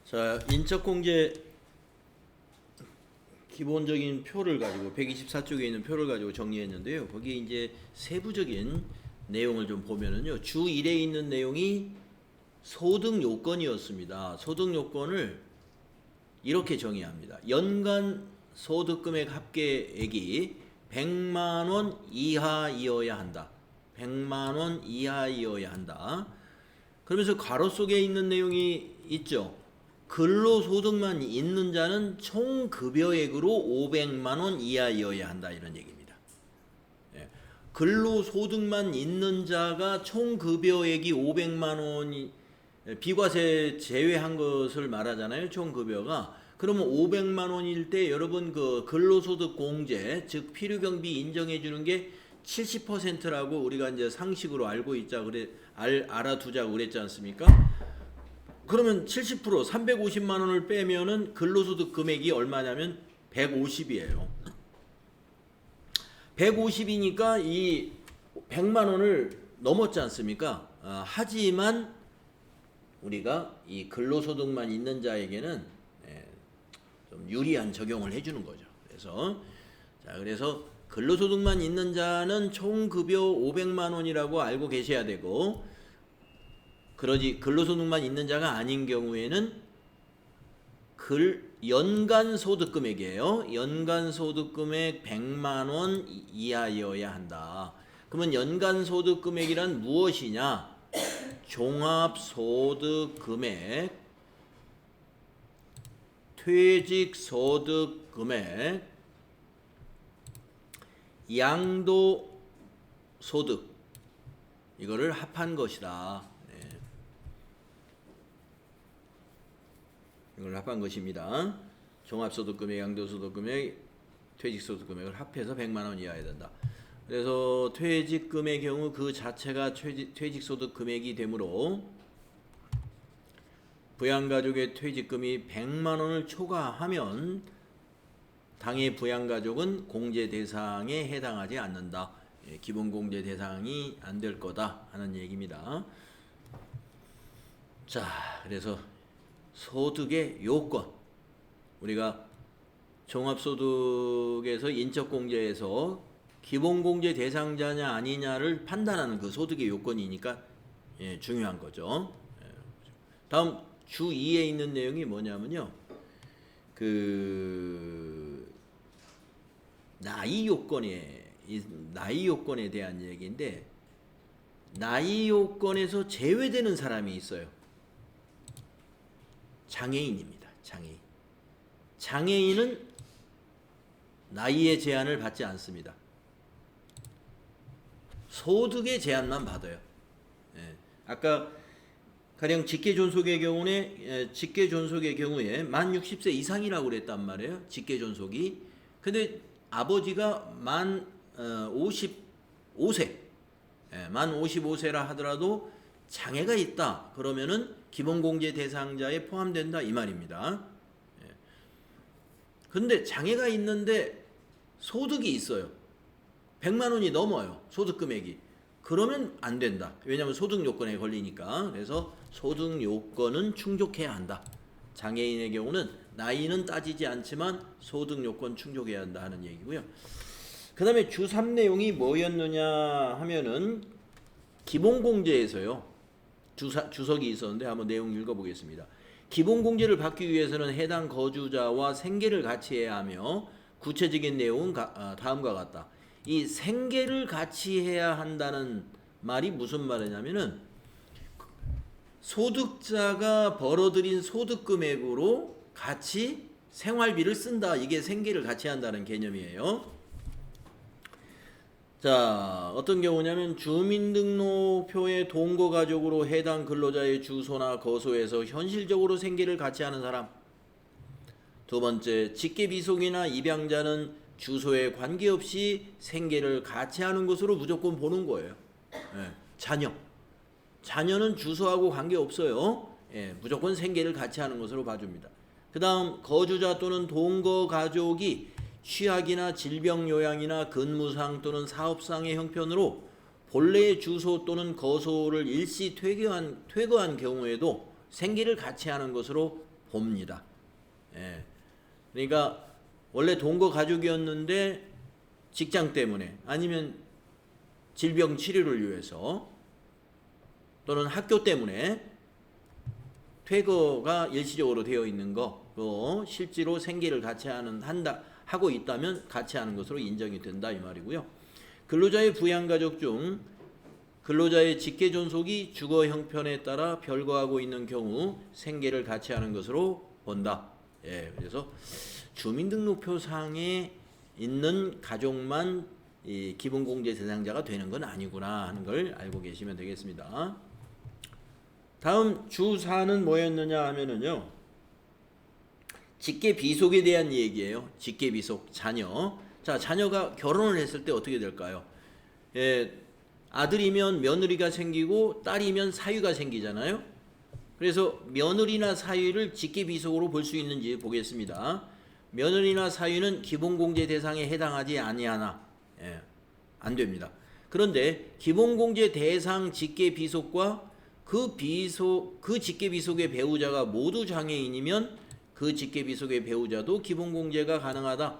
자, 인적공제 기본적인 표를 가지고 124쪽에 있는 표를 가지고 정리했는데요. 거기에 이제 세부적인 내용을 좀 보면은요. 주 1에 있는 내용이 소득 요건이었습니다. 소득 요건을 이렇게 정의합니다. 연간 소득 금액 합계액이 100만 원 이하이어야 한다. 100만 원 이하이어야 한다. 그러면서 괄호 속에 있는 내용이 있죠. 근로소득만 있는 자는 총 급여액으로 500만 원 이하이어야 한다, 이런 얘기입니다. 예. 근로소득만 있는 자가 총 급여액이 500만 원이 비과세 제외한 것을 말하잖아요. 총 급여가. 그러면 500만 원일 때 여러분 그 근로소득 공제, 즉 필요경비 인정해 주는 게 70%라고 우리가 이제 상식으로 알고 있자 그래 알아두자고 그랬지 않습니까? 그러면 70% 350만 원을 빼면은 근로소득 금액이 얼마냐면 150이에요. 150이니까 이 100만 원을 넘었지 않습니까? 하지만 우리가 이 근로소득만 있는 자에게는 좀 유리한 적용을 해주는 거죠. 그래서 근로소득만 있는 자는 총 급여 500만 원이라고 알고 계셔야 되고, 그러지 근로소득만 있는 자가 아닌 경우에는 연간 소득 금액이에요. 연간 소득 금액 100만 원 이하여야 한다. 그러면 연간 소득 금액이란 무엇이냐? 종합 소득 금액, 퇴직 소득 금액, 양도 소득, 이거를 합한 것이다. 이걸 합한 것입니다. 종합소득금액, 양도소득금액, 퇴직소득금액을 합해서 100만 원 이하여야 된다. 그래서 퇴직금의 경우 그 자체가 퇴직소득금액이 되므로 부양가족의 퇴직금이 100만 원을 초과하면 당해 부양가족은 공제 대상에 해당하지 않는다. 기본공제 대상이 안 될 거다 하는 얘기입니다. 자, 그래서 소득의 요건, 우리가 종합소득에서 인적공제에서 기본공제 대상자냐 아니냐를 판단하는 그 소득의 요건이니까 중요한 거죠. 다음 주 2에 있는 내용이 뭐냐면요, 그 나이 요건에 대한 얘기인데, 나이 요건에서 제외되는 사람이 있어요. 장애인입니다. 장애인은 나이의 제한을 받지 않습니다. 소득의 제한만 받아요. 아까 가령 직계존속의 경우에 만 60세 이상이라고 그랬단 말이에요. 직계존속이. 근데 아버지가 만 55세, 만 55세라 하더라도 장애가 있다. 그러면은 기본공제 대상자에 포함된다, 이 말입니다. 근데 장애가 있는데 소득이 있어요. 100만 원이 넘어요. 소득 금액이. 그러면 안 된다. 왜냐하면 소득 요건에 걸리니까. 그래서 소득 요건은 충족해야 한다. 장애인의 경우는 나이는 따지지 않지만 소득 요건 충족해야 한다 하는 얘기고요. 그 다음에 주 3 내용이 뭐였느냐 하면은 기본공제에서요, 주석이 있었는데 한번 내용 읽어보겠습니다. 기본공제를 받기 위해서는 해당 거주자와 생계를 같이 해야 하며, 구체적인 내용은 다음과 같다. 이 생계를 같이 해야 한다는 말이 무슨 말이냐면은 소득자가 벌어들인 소득금액으로 같이 생활비를 쓴다. 이게 생계를 같이 한다는 개념이에요. 자, 어떤 경우냐면 주민등록표에 동거가족으로 해당 근로자의 주소나 거소에서 현실적으로 생계를 같이 하는 사람. 두 번째, 직계비속이나 입양자는 주소에 관계없이 생계를 같이 하는 것으로 무조건 보는 거예요. 자녀는 주소하고 관계없어요. 무조건 생계를 같이 하는 것으로 봐줍니다. 그 다음, 거주자 또는 동거가족이 취약이나 질병 요양이나 근무상 또는 사업상의 형편으로 본래의 주소 또는 거소를 일시 퇴거한 경우에도 생계를 같이 하는 것으로 봅니다. 예. 그러니까 원래 동거 가족이었는데 직장 때문에 아니면 질병 치료를 위해서 또는 학교 때문에 퇴거가 일시적으로 되어 있는 거, 또 실제로 생계를 같이 하고 있다면 같이 하는 것으로 인정이 된다 이 말이고요. 근로자의 부양가족 중 근로자의 직계 존속이 주거 형편에 따라 별거하고 있는 경우 생계를 같이 하는 것으로 본다. 예, 그래서 주민등록표상에 있는 가족만 이 기본공제 대상자가 되는 건 아니구나 하는 걸 알고 계시면 되겠습니다. 다음 주 4는 뭐였느냐 하면은요, 직계 비속에 대한 얘기예요. 직계 비속, 자녀. 자, 자녀가 결혼을 했을 때 어떻게 될까요? 예, 아들이면 며느리가 생기고 딸이면 사위가 생기잖아요. 그래서 며느리나 사위를 직계 비속으로 볼 수 있는지 보겠습니다. 며느리나 사위는 기본공제 대상에 해당하지 아니하나, 예, 안 됩니다. 그런데 기본공제 대상 직계 비속과 그 직계 비속의 배우자가 모두 장애인이면 그 직계 비속의 배우자도 기본공제가 가능하다.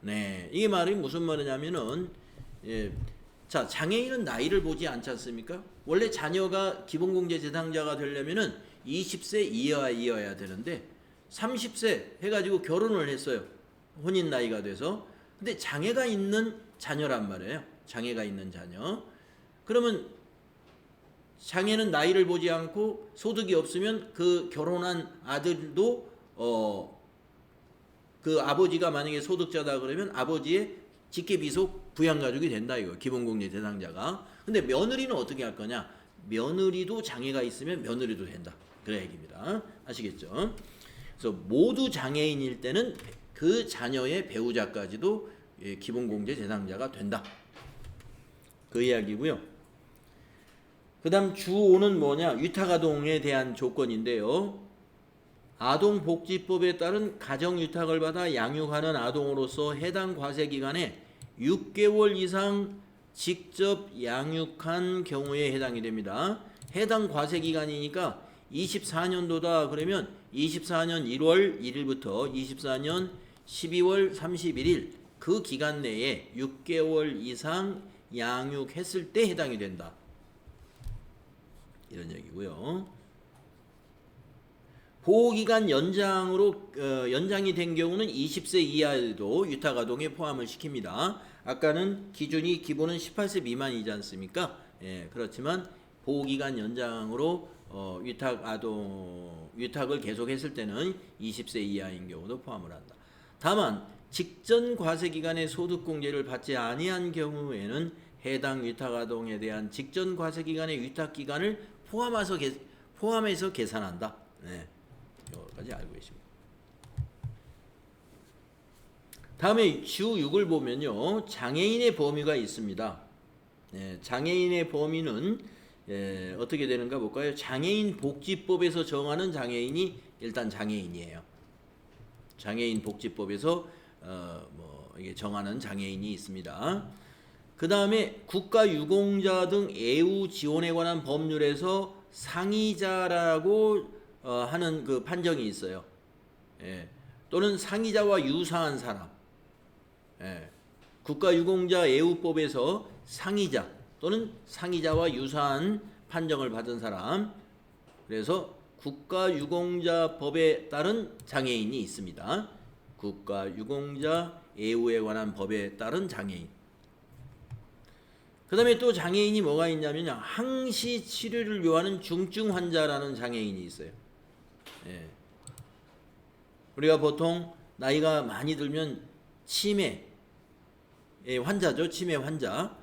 네, 이게 말이 무슨 말이냐면은, 예, 자, 장애인은 나이를 보지 않지 않습니까? 원래 자녀가 기본공제 대상자가 되려면은 20세 이하여야 되는데 30세 해가지고 결혼을 했어요. 혼인 나이가 돼서. 근데 장애가 있는 자녀란 말이에요. 장애가 있는 자녀. 그러면 장애는 나이를 보지 않고 소득이 없으면 그 결혼한 아들도 그 아버지가 만약에 소득자다 그러면 아버지의 직계비속 부양가족이 된다 이거, 기본공제 대상자가. 근데 며느리는 어떻게 할 거냐? 며느리도 장애가 있으면 며느리도 된다, 그런 얘기입니다. 아시겠죠? 그래서 모두 장애인일 때는 그 자녀의 배우자까지도 기본공제 대상자가 된다, 그 이야기고요. 그 다음 주 5는 뭐냐? 위탁아동에 대한 조건인데요. 아동복지법에 따른 가정위탁을 받아 양육하는 아동으로서 해당 과세기간에 6개월 이상 직접 양육한 경우에 해당이 됩니다. 해당 과세기간이니까 24년도다 그러면 24년 1월 1일부터 24년 12월 31일 그 기간 내에 6개월 이상 양육했을 때 해당이 된다, 이런 얘기고요. 보호기간 연장이 된 경우는 20세 이하에도 위탁아동에 포함을 시킵니다. 아까는 기준이 기본은 18세 미만이지 않습니까? 예, 그렇지만 보호기간 연장으로 위탁을 계속했을 때는 20세 이하인 경우도 포함을 한다. 다만 직전 과세기간에 소득공제를 받지 아니한 경우에는 해당 위탁아동에 대한 직전 과세기간의 위탁기간을 포함해서 계산한다. 네, 여기까지 알고 계십니다. 다음에 주 6을 보면요, 장애인의 범위가 있습니다. 네, 장애인의 범위는 어떻게 되는가 볼까요? 장애인 복지법에서 정하는 장애인이 일단 장애인이에요. 장애인 복지법에서 이게 정하는 장애인이 있습니다. 그 다음에 국가유공자 등 애우 지원에 관한 법률에서 상이자라고 하는 그 판정이 있어요. 예, 또는 상이자와 유사한 사람. 예, 국가유공자 애우법에서 상이자 또는 상이자와 유사한 판정을 받은 사람. 그래서 국가유공자법에 따른 장애인이 있습니다. 국가유공자 애우에 관한 법에 따른 장애인. 그 다음에 또 장애인이 뭐가 있냐면 항시 치료를 요하는 중증 환자라는 장애인이 있어요. 예. 우리가 보통 나이가 많이 들면 치매 환자죠. 치매 환자.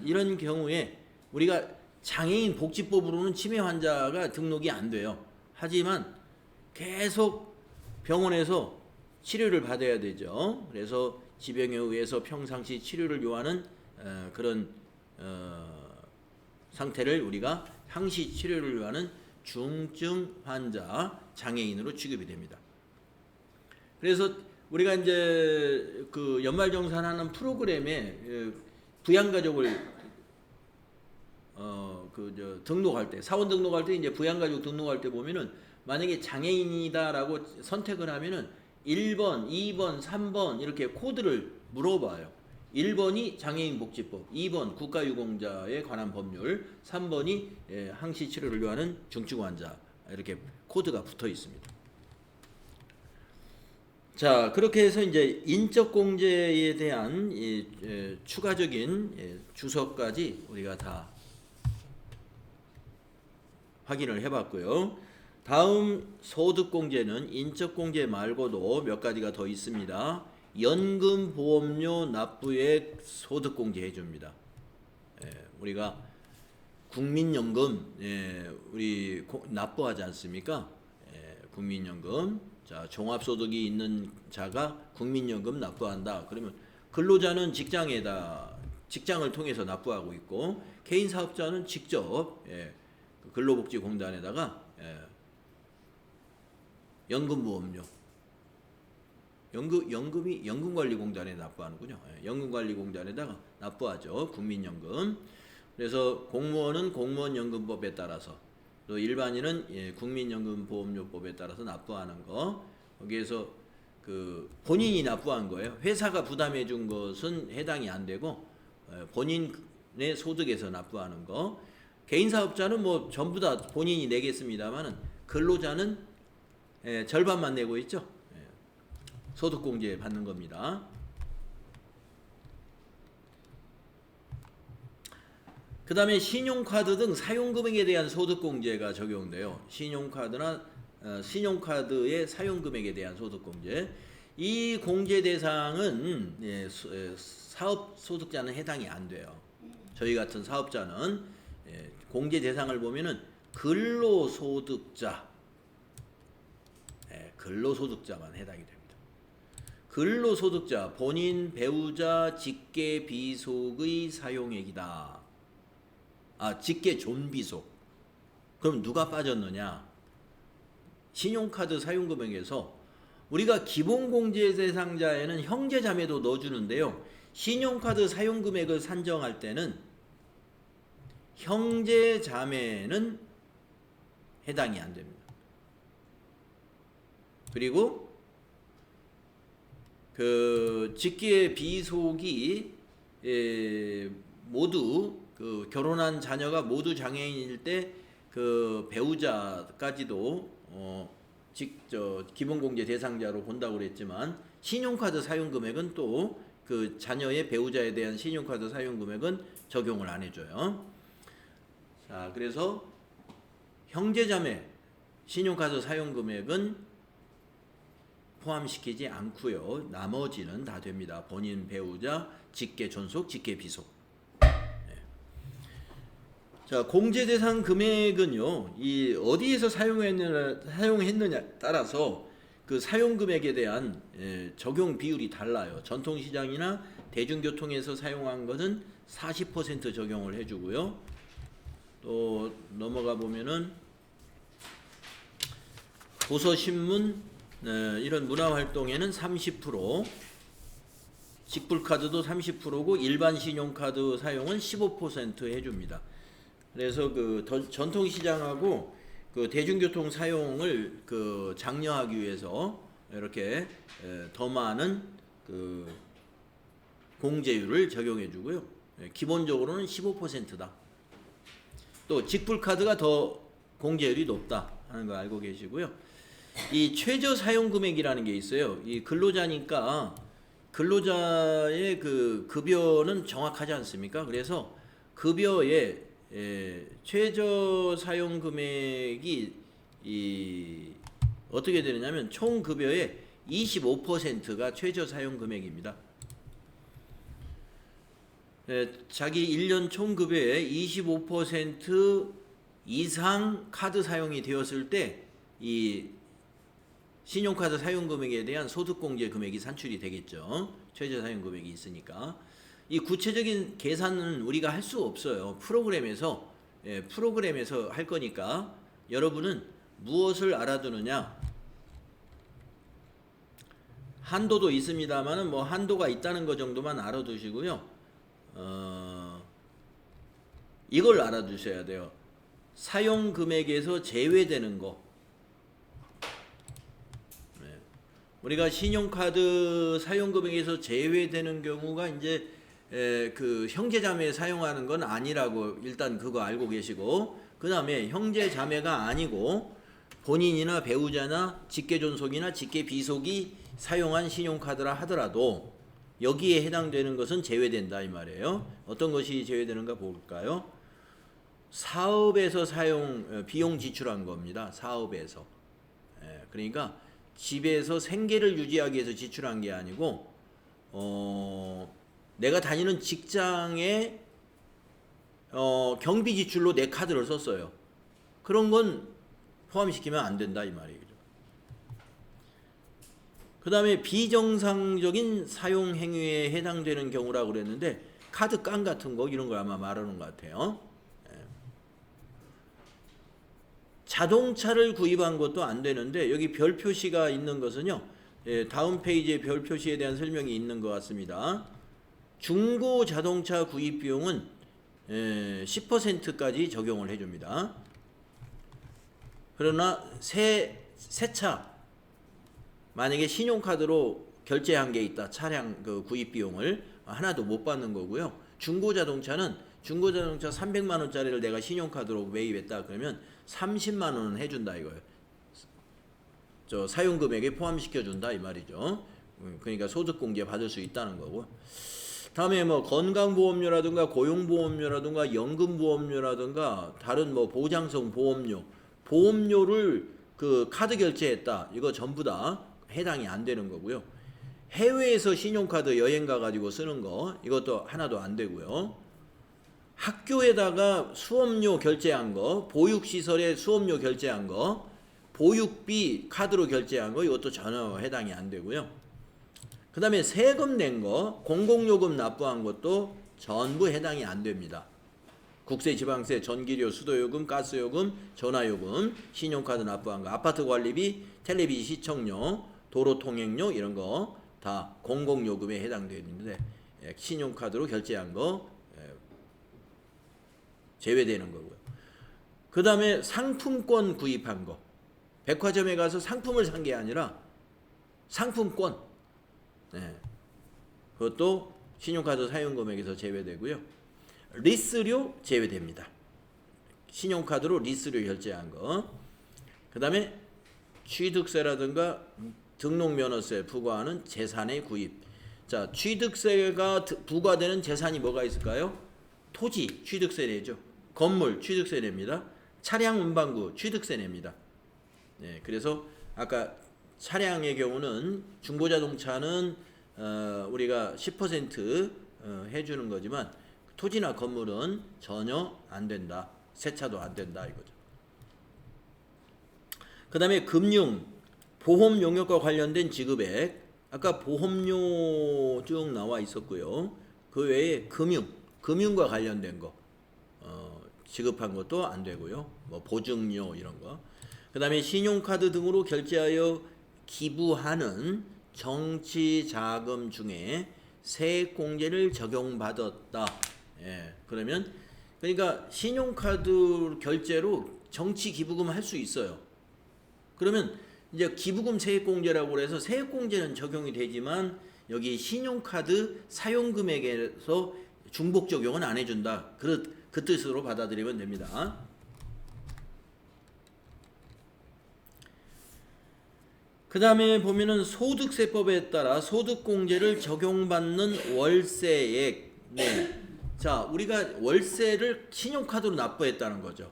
이런 경우에 우리가 장애인 복지법으로는 치매 환자가 등록이 안 돼요. 하지만 계속 병원에서 치료를 받아야 되죠. 그래서 지병에 의해서 평상시 치료를 요하는 그런 상태를 우리가 항시 치료를 요하는 중증 환자 장애인으로 취급이 됩니다. 그래서 우리가 이제 그 연말정산하는 프로그램에 부양가족을 등록할 때, 사원 등록할 때 이제 부양가족 등록할 때 보면은 만약에 장애인이다라고 선택을 하면은 1번, 2번, 3번 이렇게 코드를 물어봐요. 1번이 장애인복지법, 2번 국가유공자에 관한 법률, 3번이 항시 치료를 요하는 중증 환자, 이렇게 코드가 붙어 있습니다. 자, 그렇게 해서 이제 인적 공제에 대한 추가적인 주석까지 우리가 다 확인을 해봤고요. 다음 소득 공제는 인적 공제 말고도 몇 가지가 더 있습니다. 연금 보험료 납부액 소득 공제 해줍니다. 우리가 국민연금 우리 납부하지 않습니까? 국민연금. 자, 종합소득이 있는 자가 국민연금 납부한다. 그러면 근로자는 직장을 통해서 납부하고 있고, 개인 사업자는 직접 근로복지공단에다가 연금보험료, 연금관리공단에 납부하는군요. 연금관리공단에다가 납부하죠. 국민연금. 그래서 공무원은 공무원연금법에 따라서, 또 일반인은 국민연금보험료법에 따라서 납부하는 거. 거기에서 그 본인이 납부한 거예요. 회사가 부담해 준 것은 해당이 안 되고 본인의 소득에서 납부하는 거. 개인 사업자는 뭐 전부 다 본인이 내겠습니다만은 근로자는 절반만 내고 있죠. 소득공제 받는 겁니다. 그 다음에 신용카드 등 사용금액에 대한 소득공제가 적용돼요. 신용카드의 사용금액에 대한 소득공제. 이 공제 대상은 사업 소득자는 해당이 안 돼요. 저희 같은 사업자는 공제 대상을 보면은 근로소득자만 해당이 됩니다. 근로소득자, 본인, 배우자, 직계 비속의 사용액이다. 직계 존비속. 그럼 누가 빠졌느냐? 신용카드 사용금액에서 우리가 기본공제 대상자에는 형제자매도 넣어주는데요. 신용카드 사용금액을 산정할 때는 형제자매는 해당이 안 됩니다. 그리고 그 직계 비속이 모두 그 결혼한 자녀가 모두 장애인일 때 그 배우자까지도 기본공제 대상자로 본다고 그랬지만, 신용카드 사용금액은 또 그 자녀의 배우자에 대한 신용카드 사용금액은 적용을 안 해줘요. 자, 그래서 형제자매 신용카드 사용금액은 포함시키지 않고요. 나머지는 다 됩니다. 본인, 배우자, 직계 존속, 직계 비속. 자, 공제 대상 금액은요, 이 어디에서 사용했느냐에 따라서 그 사용 금액에 대한 적용 비율이 달라요. 전통시장이나 대중교통에서 사용한 것은 40% 적용을 해주고요. 또 넘어가 보면은 도서신문 이런 문화활동에는 30%, 직불카드도 30%고 일반 신용카드 사용은 15% 해줍니다. 그래서 그 전통시장하고 그 대중교통 사용을 그 장려하기 위해서 이렇게 더 많은 그 공제율을 적용해주고요. 기본적으로는 15%다. 또 직불카드가 더 공제율이 높다 하는 거 알고 계시고요. 이 최저 사용 금액이라는 게 있어요. 이 근로자니까 근로자의 그 급여는 정확하지 않습니까? 그래서 급여에 최저 사용 금액이 어떻게 되느냐면 총 급여의 25%가 최저 사용 금액입니다. 자기 1년 총 급여의 25% 이상 카드 사용이 되었을 때 이 신용카드 사용 금액에 대한 소득공제 금액이 산출이 되겠죠. 최저 사용 금액이 있으니까. 이 구체적인 계산은 우리가 할 수 없어요. 프로그램에서 할 거니까 여러분은 무엇을 알아두느냐? 한도도 있습니다만은 뭐 한도가 있다는 것 정도만 알아두시고요. 이걸 알아두셔야 돼요. 사용 금액에서 제외되는 거. 네. 우리가 신용카드 사용 금액에서 제외되는 경우가 이제 그 형제자매 사용하는 건 아니라고 일단 그거 알고 계시고, 그 다음에 형제자매가 아니고 본인이나 배우자나 직계존속이나 직계비속이 사용한 신용카드라 하더라도 여기에 해당되는 것은 제외된다 이 말이에요. 어떤 것이 제외되는가 볼까요? 사업에서 비용 지출한 겁니다. 사업에서. 그러니까 집에서 생계를 유지하기 위해서 지출한 게 아니고 내가 다니는 직장에 경비 지출로 내 카드를 썼어요. 그런 건 포함시키면 안 된다 이 말이에요. 그 다음에 비정상적인 사용 행위에 해당되는 경우라고 그랬는데 카드 깡 같은 거 이런 걸 아마 말하는 것 같아요. 자동차를 구입한 것도 안 되는데 여기 별 표시가 있는 것은요. 다음 페이지에 별 표시에 대한 설명이 있는 것 같습니다. 중고 자동차 구입 비용은 10%까지 적용을 해줍니다. 그러나 새 차 만약에 신용카드로 결제한 게 있다. 차량 그 구입 비용을 하나도 못 받는 거고요. 중고 자동차 300만 원짜리를 내가 신용카드로 매입했다 그러면 30만 원은 해준다 이거예요. 저 사용 금액에 포함시켜 준다 이 말이죠. 그러니까 소득공제 받을 수 있다는 거고. 다음에 뭐 건강보험료라든가 고용보험료라든가 연금보험료라든가 다른 뭐 보장성 보험료를 그 카드 결제했다. 이거 전부 다 해당이 안 되는 거고요. 해외에서 신용카드 여행 가가지고 쓰는 거 이것도 하나도 안 되고요. 학교에다가 수업료 결제한 거, 보육시설에 수업료 결제한 거, 보육비 카드로 결제한 거 이것도 전혀 해당이 안 되고요. 그 다음에 세금 낸 거, 공공요금 납부한 것도 전부 해당이 안 됩니다. 국세, 지방세, 전기료, 수도요금, 가스요금, 전화요금, 신용카드 납부한 거, 아파트 관리비, 텔레비전 시청료, 도로통행료 이런 거 다 공공요금에 해당되는데 신용카드로 결제한 거 제외되는 거고요. 그 다음에 상품권 구입한 거, 백화점에 가서 상품을 산 게 아니라 상품권, 그것도 신용카드 사용금액에서 제외되고요. 리스료 제외됩니다. 신용카드로 리스료 결제한 거. 그 다음에 취득세라든가 등록면허세 부과하는 재산의 구입. 자, 취득세가 부과되는 재산이 뭐가 있을까요? 토지 취득세 내죠. 건물 취득세 냅니다. 차량 운반구 취득세 냅니다. 네, 그래서 아까 차량의 경우는 중고자동차는 우리가 10% 해주는 거지만 토지나 건물은 전혀 안 된다. 새 차도 안 된다 이거죠. 그 다음에 금융, 보험 용역과 관련된 지급액. 아까 보험료 쭉 나와 있었고요. 그 외에 금융과 관련된 거 지급한 것도 안 되고요. 뭐 보증료 이런 거. 그 다음에 신용카드 등으로 결제하여 기부하는 정치자금 중에 세액공제를 적용받았다. 그러면 그러니까 신용카드 결제로 정치기부금 할 수 있어요. 그러면 이제 기부금 세액공제라고 해서 세액공제는 적용이 되지만 여기 신용카드 사용금액에서 중복 적용은 안 해준다. 그 뜻으로 받아들이면 됩니다. 그 다음에 보면은 소득세법에 따라 소득공제를 적용받는 월세액. 네. 자, 우리가 월세를 신용카드로 납부했다는 거죠.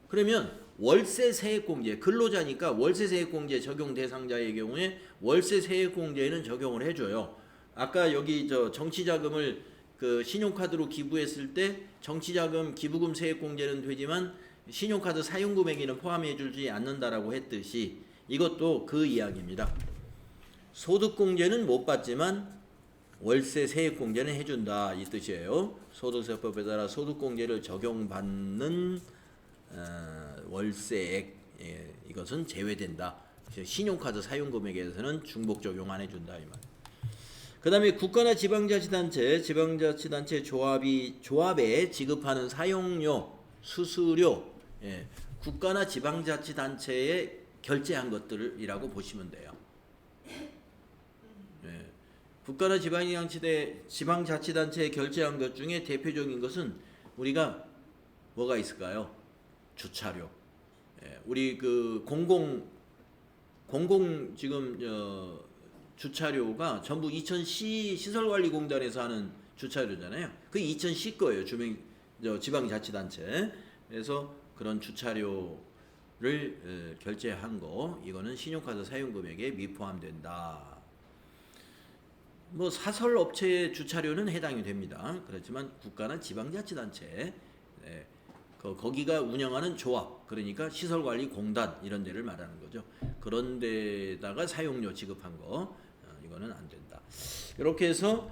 그러면 월세 세액공제, 근로자니까 월세 세액공제 적용 대상자의 경우에 월세 세액공제는 적용을 해줘요. 아까 여기 저 정치자금을 그 신용카드로 기부했을 때 정치자금 기부금 세액공제는 되지만 신용카드 사용금액에는 포함해주지 않는다라고 했듯이 이것도 그 이야기입니다. 소득공제는 못 받지만 월세 세액공제는 해준다 이 뜻이에요. 소득세법에 따라 소득공제를 적용받는 월세액 이것은 제외된다. 신용카드 사용금액에서는 중복 적용 안 해준다 이 말. 그다음에 국가나 지방자치단체 조합에 지급하는 사용료, 수수료, 예, 국가나 지방자치단체에 결제한 것들이라고 보시면 돼요. 예, 국가나 지방자치단체에 결제한 것 중에 대표적인 것은 우리가 뭐가 있을까요? 주차료. 예, 우리 그 공공 지금 주차료가 전부 이천시 시설관리공단에서 하는 주차료잖아요. 그게 이천시 거예요. 지방자치단체. 그래서 그런 주차료를 결제한 거, 이거는 신용카드 사용금액에 미포함된다. 뭐 사설업체의 주차료는 해당이 됩니다. 그렇지만 국가나 지방자치단체, 거기가 운영하는 조합, 그러니까 시설관리공단 이런 데를 말하는 거죠. 그런 데다가 사용료 지급한 거, 이거는 안 된다. 이렇게 해서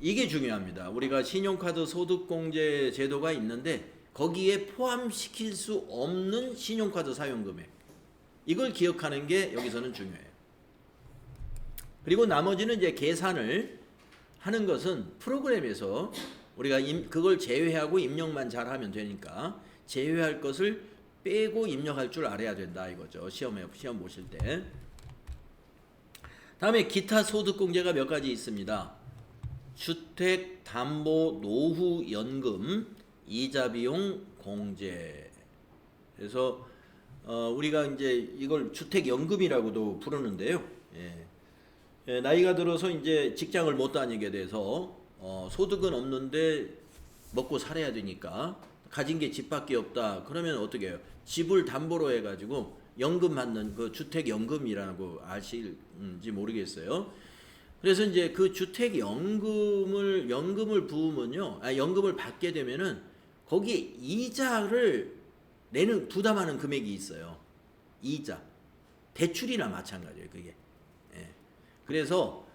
이게 중요합니다. 우리가 신용카드 소득공제 제도가 있는데 거기에 포함시킬 수 없는 신용카드 사용금액, 이걸 기억하는 게 여기서는 중요해요. 그리고 나머지는 이제 계산을 하는 것은 프로그램에서 우리가 그걸 제외하고 입력만 잘하면 되니까 제외할 것을 빼고 입력할 줄 알아야 된다 이거죠. 시험 보실 때. 다음에 기타 소득공제가 몇 가지 있습니다. 주택담보노후연금, 이자비용 공제. 그래서 우리가 이제 이걸 주택연금이라고도 부르는데요. 나이가 들어서 이제 직장을 못 다니게 돼서 소득은 없는데 먹고 살아야 되니까 가진 게 집밖에 없다. 그러면 어떻게 해요? 집을 담보로 해가지고 연금 받는 그 주택연금이라고 아실지 모르겠어요. 그래서 이제 그 주택연금을 부으면요, 연금을 받게 되면은 거기에 이자를 부담하는 금액이 있어요. 이자, 대출이나 마찬가지예요. 그게. 그래서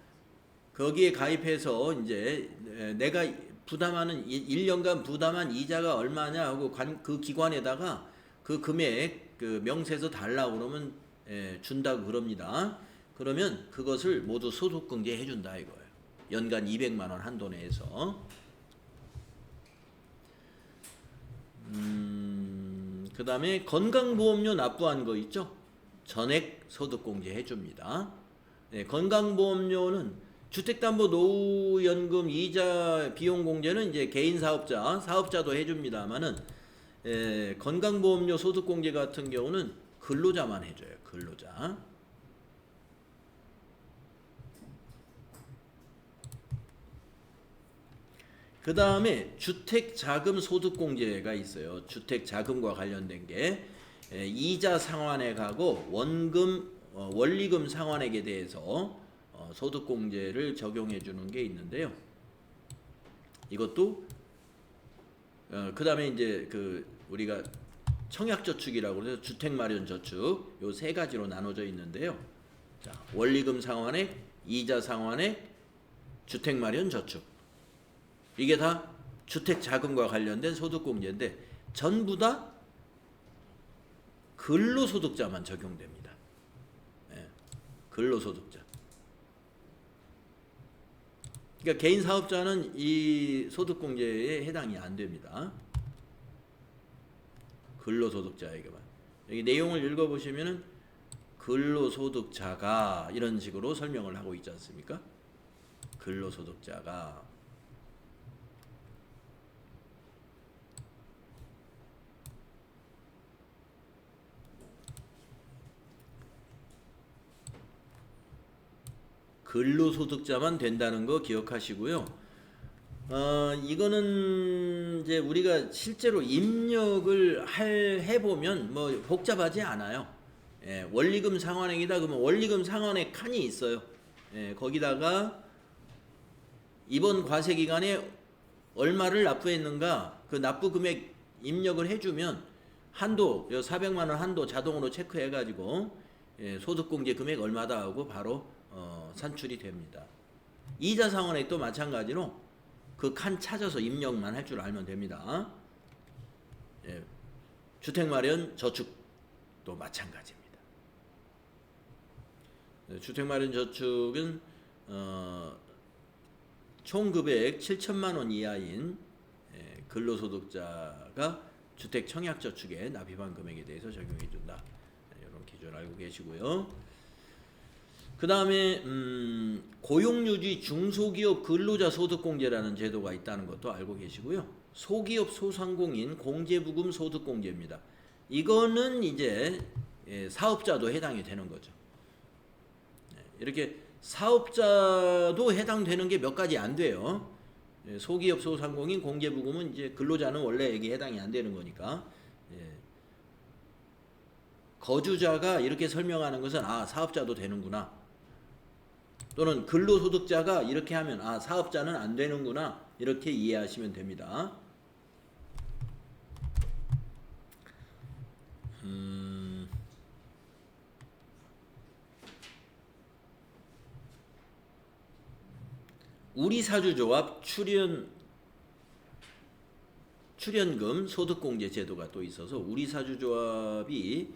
거기에 가입해서 이제 내가 부담하는 1년간 부담한 이자가 얼마냐 하고 그 기관에다가 그 금액 그 명세서 달라고 그러면 준다고 그럽니다. 그러면 그것을 모두 소득공제 해준다 이거예요. 연간 200만 원 한도 내에서. 그 다음에 건강보험료 납부한 거 있죠? 전액 소득공제 해줍니다. 건강보험료는 주택담보노후연금 이자 비용공제는 이제 개인 사업자도 해줍니다만은 건강보험료 소득공제 같은 경우는 근로자만 해줘요. 근로자. 그 다음에 주택자금 소득공제가 있어요. 주택자금과 관련된 게 이자 상환액하고 원리금 상환액에 대해서 소득공제를 적용해 주는 게 있는데요. 이것도 그 다음에 이제 그 우리가 청약저축이라고 해서 주택마련저축 요 세 가지로 나눠져 있는데요. 자, 원리금 상환액, 이자 상환액, 주택마련저축, 이게 다 주택자금과 관련된 소득공제인데 전부 다 근로소득자만 적용됩니다. 근로소득자. 그러니까 개인 사업자는 이 소득공제에 해당이 안 됩니다. 근로소득자에게만. 여기 내용을 읽어보시면은 근로소득자가 이런 식으로 설명을 하고 있지 않습니까? 근로소득자가. 근로소득자만 된다는 거 기억하시고요. 이거는 이제 우리가 실제로 입력을 해보면 뭐 복잡하지 않아요. 원리금 상환액이다 그러면 원리금 상환액 칸이 있어요. 거기다가 이번 과세 기간에 얼마를 납부했는가 그 납부 금액 입력을 해주면 한도 400만 원 한도 자동으로 체크해가지고 소득공제 금액 얼마다 하고 바로 산출이 됩니다. 이자 상환액도 마찬가지로 그 칸 찾아서 입력만 할 줄 알면 됩니다. 주택마련 저축도 마찬가지입니다. 주택마련 저축은 총 금액 7천만 원 이하인 근로소득자가 주택 청약저축에 납입한 금액에 대해서 적용해 준다. 이런 기준 알고 계시고요. 그 다음에 고용유지 중소기업 근로자 소득공제라는 제도가 있다는 것도 알고 계시고요. 소기업 소상공인 공제부금 소득공제입니다. 이거는 이제 사업자도 해당이 되는 거죠. 이렇게 사업자도 해당되는 게 몇 가지 안 돼요. 소기업 소상공인 공제부금은 이제 근로자는 원래 여기 해당이 안 되는 거니까. 거주자가 이렇게 설명하는 것은 아 사업자도 되는구나. 또는 근로소득자가 이렇게 하면 아 사업자는 안 되는구나. 이렇게 이해하시면 됩니다. 우리사주조합 출연금 소득공제 제도가 또 있어서 우리사주조합이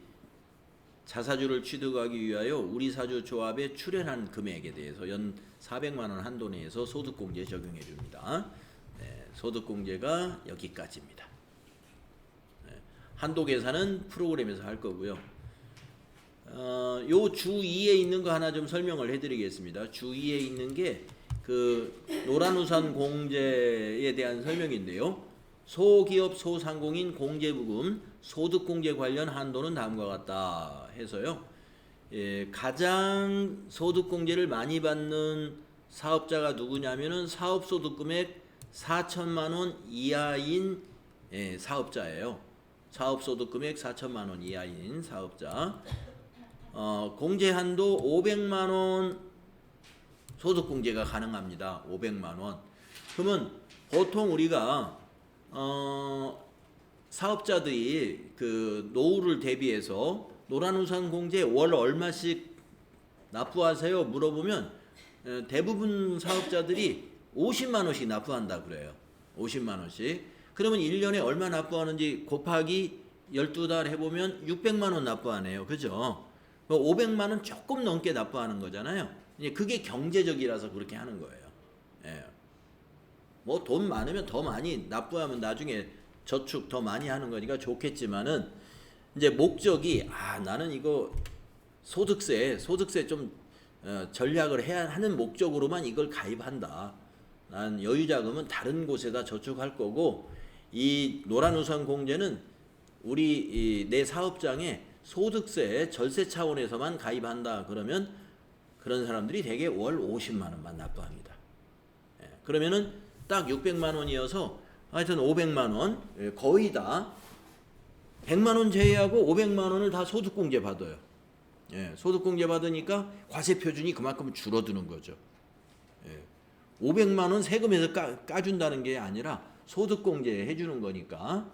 자사주를 취득하기 위하여 우리사주조합에 출연한 금액에 대해서 연 400만 원 한도 내에서 소득공제 적용해 줍니다. 소득공제가 여기까지입니다. 한도 계산은 프로그램에서 할 거고요. 요 주 2에 있는 거 하나 좀 설명을 해드리겠습니다. 주 2에 있는 게 그 노란우산 공제에 대한 설명인데요. 소기업 소상공인 공제부금 소득공제 관련 한도는 다음과 같다 해서요. 가장 소득공제를 많이 받는 사업자가 누구냐면은 사업소득금액 4천만 원 이하인 사업자예요. 사업소득금액 4천만 원 이하인 사업자. 공제 한도 500만 원 소득공제가 가능합니다. 500만 원. 그러면 보통 우리가 사업자들이 그 노후를 대비해서 노란우산 공제 월 얼마씩 납부하세요? 물어보면 대부분 사업자들이 50만 원씩 납부한다 그래요. 50만 원씩. 그러면 1년에 얼마 납부하는지 곱하기 12달 해보면 600만 원 납부하네요. 그죠? 500만 원 조금 넘게 납부하는 거잖아요. 그게 경제적이라서 그렇게 하는 거예요. 뭐 돈 많으면 더 많이 납부하면 나중에 저축 더 많이 하는 거니까 좋겠지만은 이제 목적이 나는 이거 소득세 좀 전략을 해야 하는 목적으로만 이걸 가입한다. 난 여유자금은 다른 곳에다 저축할 거고 이 노란우산 공제는 우리 내 사업장에 소득세 절세 차원에서만 가입한다. 그러면 그런 사람들이 대개 월 50만 원만 납부합니다. 그러면은 딱 600만 원이어서 하여튼 500만 원 거의 다 100만 원 제외하고 500만 원을 다 소득공제 받아요. 소득공제 받으니까 과세 표준이 그만큼 줄어드는 거죠. 500만 원 세금에서 까준다는 게 아니라 소득공제 해주는 거니까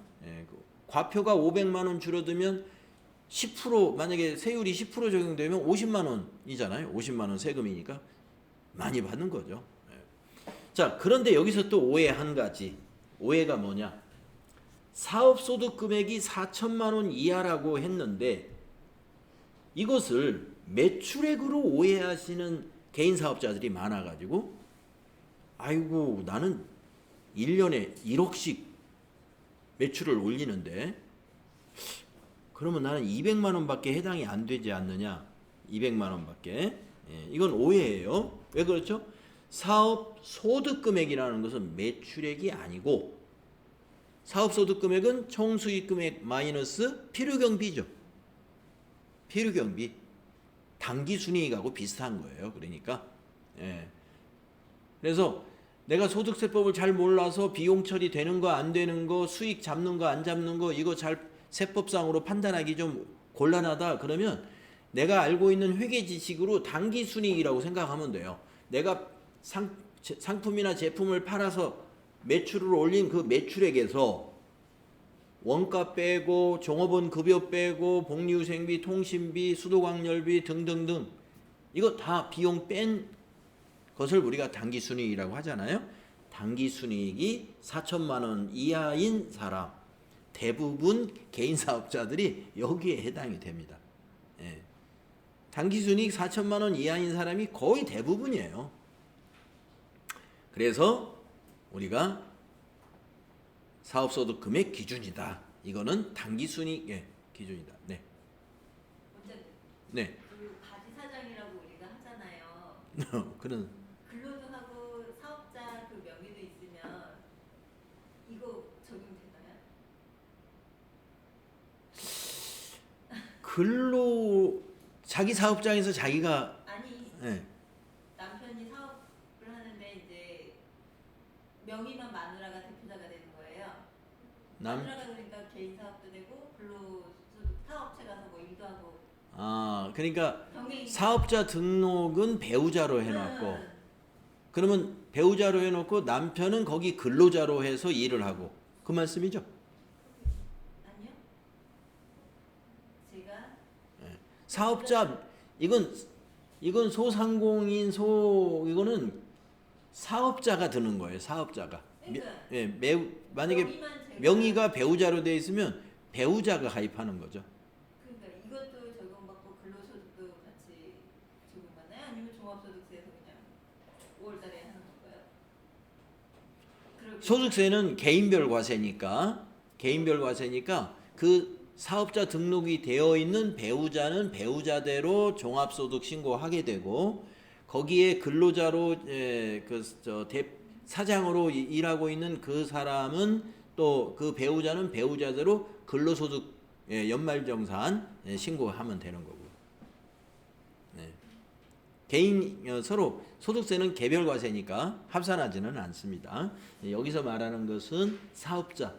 과표가 500만 원 줄어들면 10% 만약에 세율이 10% 적용되면 50만 원이잖아요. 50만 원 세금이니까 많이 받는 거죠. 자, 그런데 여기서 또 오해 한 가지. 오해가 뭐냐? 사업소득 금액이 4천만 원 이하라고 했는데 이것을 매출액으로 오해하시는 개인 사업자들이 많아가지고 아이고 나는 1년에 1억씩 매출을 올리는데 그러면 나는 200만 원밖에 해당이 안 되지 않느냐? 200만 원밖에. 이건 오해예요. 왜 그렇죠? 사업 소득 금액이라는 것은 매출액이 아니고 사업 소득 금액은 총수익 금액 마이너스 필요경비죠. 필요경비. 당기 순이익하고 비슷한 거예요. 그러니까. 그래서 내가 소득세법을 잘 몰라서 비용 처리되는 거 안 되는 거 수익 잡는 거 안 잡는 거 이거 잘 세법상으로 판단하기 좀 곤란하다 그러면 내가 알고 있는 회계 지식으로 당기 순이익이라고 생각하면 돼요. 내가 상품이나 제품을 팔아서 매출을 올린 그 매출액에서 원가 빼고 종업원 급여 빼고 복리후생비, 통신비, 수도광열비 등등등 이거 다 비용 뺀 것을 우리가 당기순이익이라고 하잖아요. 당기순이익이 4천만 원 이하인 사람 대부분 개인 사업자들이 여기에 해당이 됩니다. 당기순이익 4천만 원 이하인 사람이 거의 대부분이에요. 그래서 우리가 사업소득 금액 기준이다. 이거는 당기순이익의 기준이다. 네. 원장님, 네. 그 바지 사장이라고 우리가 하잖아요. 그런 근로도 하고 사업자 그 명의도 있으면 이거 적용되나요? 근로 자기 사업장에서 자기가 아니, 네. 남편이 사업을 하는데 이제 명의만 마누라가 대표자가 되는 거예요. 마누라가 그러니까 개인 사업도 되고 근로소득 사업체 가서 뭐 일도 하고 그러니까 병행이 사업자 등록은 배우자로 해놨고 그러면 배우자로 해놓고 남편은 거기 근로자로 해서 일을 하고 그 말씀이죠? 아니요. 제가 사업자 이건 소상공인 이거는 사업자가 드는 거예요. 사업자가. 그러니까 만약에 명의만 제가 명의가 배우자로 돼 있으면 배우자가 가입하는 거죠. 그러니까 이것도 적용받고 근로소득도 같이 적용받나요? 아니면 종합소득세에서 그냥 5월달에 하는 건가요? 소득세는 개인별 과세니까 그 사업자 등록이 되어 있는 배우자는 배우자대로 종합소득 신고하게 되고 거기에 근로자로 사장으로 일하고 있는 그 사람은 또 그 배우자는 배우자대로 근로소득 연말정산 신고하면 되는 거고요. 네. 개인 서로 소득세는 개별 과세니까 합산하지는 않습니다. 여기서 말하는 것은 사업자,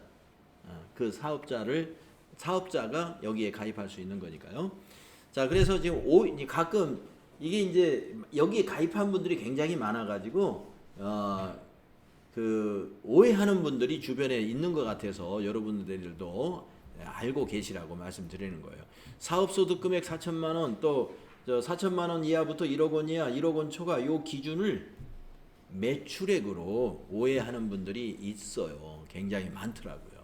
그 사업자가 여기에 가입할 수 있는 거니까요. 자, 그래서 지금 가끔 이게 이제 여기에 가입한 분들이 굉장히 많아가지고 그 오해하는 분들이 주변에 있는 것 같아서 여러분들도 알고 계시라고 말씀드리는 거예요. 사업소득 금액 4천만 원 또 4천만 원 이하부터 1억 원 이하 1억 원 초과 요 기준을 매출액으로 오해하는 분들이 있어요. 굉장히 많더라고요.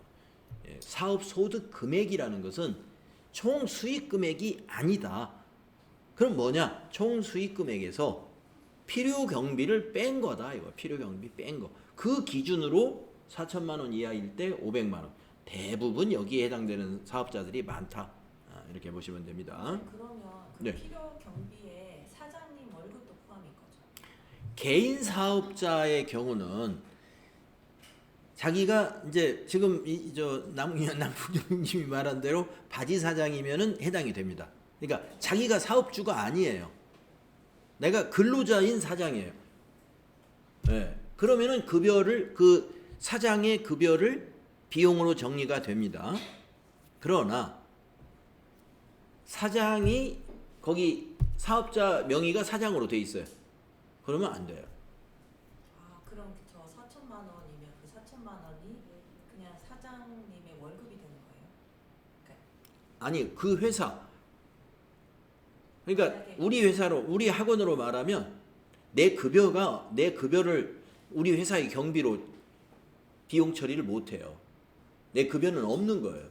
사업소득 금액이라는 것은 총 수익 금액이 아니다. 그럼 뭐냐? 총 수익 금액에서 필요 경비를 뺀 거다. 이거 필요 경비 뺀 거. 그 기준으로 4천만 원 이하일 때 500만 원. 대부분 여기에 해당되는 사업자들이 많다. 이렇게 보시면 됩니다. 그러면 그 네. 필요 경비에 사장님 월급도 포함인 거죠? 개인 사업자의 경우는 자기가 이제 지금 남국님이 말한 대로 바지 사장이면은 해당이 됩니다. 그러니까 자기가 사업주가 아니에요. 내가 근로자인 사장이에요. 네. 그러면은 그 사장의 급여를 비용으로 정리가 됩니다. 그러나 사장이 거기 사업자 명의가 사장으로 돼 있어요. 그러면 안 돼요. 그럼 저 4천만 원이면 그 4천만 원이 그냥 사장님의 월급이 되는 거예요? 아니 그 회사 그러니까 우리 학원으로 말하면 내 급여를 우리 회사의 경비로 비용 처리를 못 해요. 내 급여는 없는 거예요.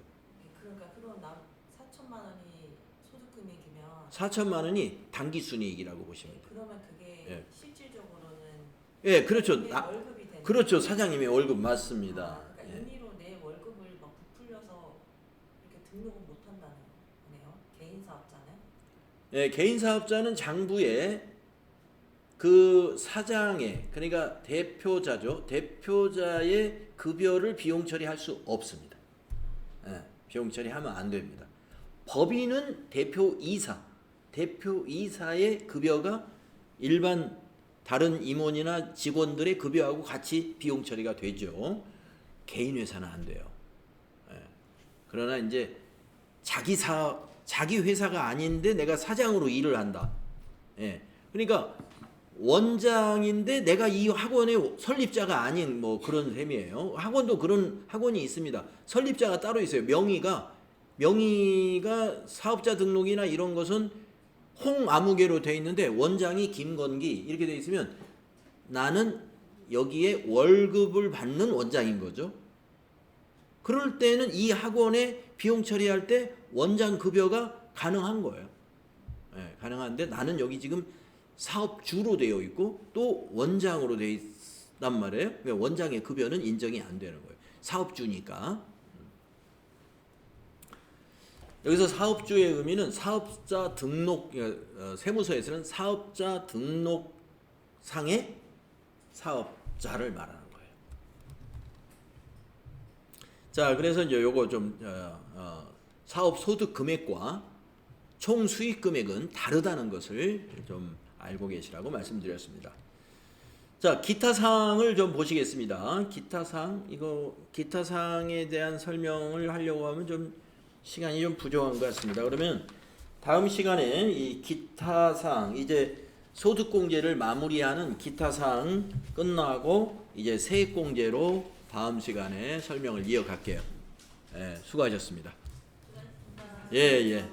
그러니까 그럼 4천만 원이 소득금액이면 4천만 원이 당기순이익이라고 보시면 돼요. 그러면 그게 예. 실질적으로는 그렇죠. 내 월급이 되는 그렇죠. 사장님의 월급 맞습니다. 그러니까 임의로 내 월급을 막 부풀려서 이렇게 등록을 못 한다는 거네요. 개인 사업자는. 개인 사업자는 장부에 그 사장의 그러니까 대표자의 급여를 비용 처리할 수 없습니다. 비용 처리하면 안 됩니다. 법인은 대표이사의 급여가 일반 다른 임원이나 직원들의 급여하고 같이 비용 처리가 되죠. 개인 회사는 안 돼요. 그러나 이제 자기 회사가 아닌데 내가 사장으로 일을 한다. 그러니까 원장인데 내가 이 학원의 설립자가 아닌 뭐 그런 셈이에요. 학원도 그런 학원이 있습니다. 설립자가 따로 있어요. 명의가 사업자 등록이나 이런 것은 홍아무개로 돼 있는데 원장이 김건기 이렇게 돼 있으면 나는 여기에 월급을 받는 원장인 거죠. 그럴 때는 이 학원에 비용 처리할 때 원장 급여가 가능한 거예요. 가능한데 나는 여기 지금 사업주로 되어 있고 또 원장으로 말이에요. 그러니까 원장의 급여는 인정이 안 되는 거예요. 사업주니까. 여기서 사업주의 의미는 사업자 등록, 세무서에서는 사업자 등록상의 사업자를 말하는 거예요. 자, 그래서 이제 요거 좀 사업 소득 금액과 총 수익 금액은 다르다는 것을 좀 알고 계시라고 말씀드렸습니다. 자, 기타 사항을 좀 보시겠습니다. 기타 사항, 이거 기타 사항에 대한 설명을 하려고 하면 좀 시간이 좀 부족한 것 같습니다. 그러면 다음 시간에 이 기타 사항, 이제 소득공제를 마무리하는 기타 사항 끝나고 이제 세액공제로 다음 시간에 설명을 이어갈게요. 예, 수고하셨습니다. 예, 예.